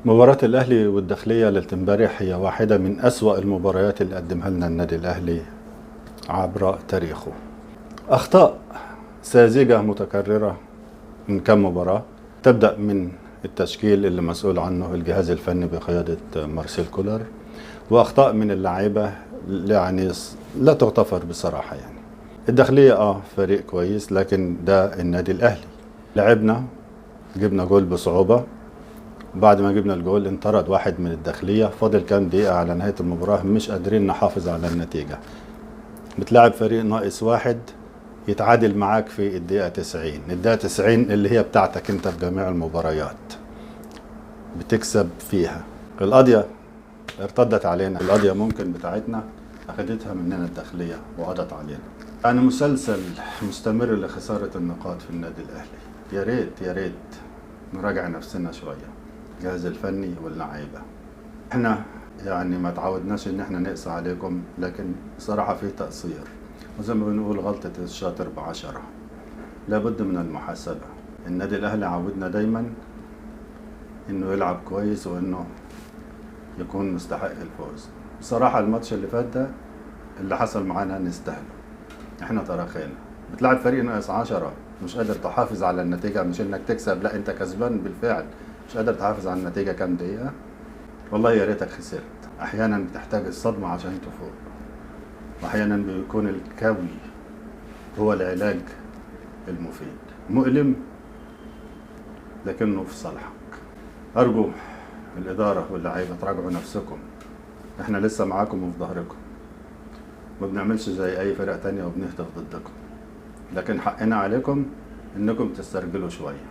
مباراة الأهلي والداخلية ليلة امبارح هي واحدة من أسوأ المباريات اللي قدمها لنا النادي الأهلي عبر تاريخه. أخطاء ساذجة متكررة من كم مباراة، تبدأ من التشكيل اللي مسؤول عنه الجهاز الفني بقيادة مارسيل كولر، وأخطاء من اللاعيبة يعني لا تغتفر بصراحة. يعني الداخلية فريق كويس، لكن ده النادي الأهلي. لعبنا، جبنا جول بصعوبة، بعد ما جبنا الجول انطرد واحد من الداخلية، فاضل كام دقيقة على نهاية المباراة، مش قادرين نحافظ على النتيجة. بتلعب فريق ناقص واحد يتعادل معاك في الدقيقة 90، الدقيقة 90 اللي هي بتاعتك انت في جميع المباريات بتكسب فيها. القضية ارتدت علينا، القضية ممكن بتاعتنا أخدتها مننا الداخلية وقضت علينا. يعني مسلسل مستمر لخسارة النقاط في النادي الأهلي. يا ريت نراجع نفسنا شوية، الجهاز الفني واللعيبة. احنا يعني ما تعودناش ان احنا نقسى عليكم، لكن بصراحة في تقصير، وزي ما بنقول غلطة الشاطر ب10. لابد من المحاسبة. النادي الأهلي عودنا دايما انه يلعب كويس وانه يكون مستحق الفوز. بصراحة الماتش اللي فات ده اللي حصل معانا نستاهله. احنا تراخينا، بتلعب فريق ناقص 10، مش قادر تحافظ على النتيجة، مش انك تكسب، لا انت كسبان بالفعل، مش قادر تحافظ على النتيجة كام دقيقة. والله يا ريتك خسرت. احيانا بتحتاج الصدمة عشان تفوق، واحيانا بيكون الكوي هو العلاج المفيد. مؤلم لكنه في صالحك. ارجو الادارة واللعيبة تراجعوا نفسكم، احنا لسه معاكم وفي ظهركم، ما بنعملش زي اي فرق تانية وبنهتف ضدكم، لكن حقنا عليكم انكم تسترجلوا شوية.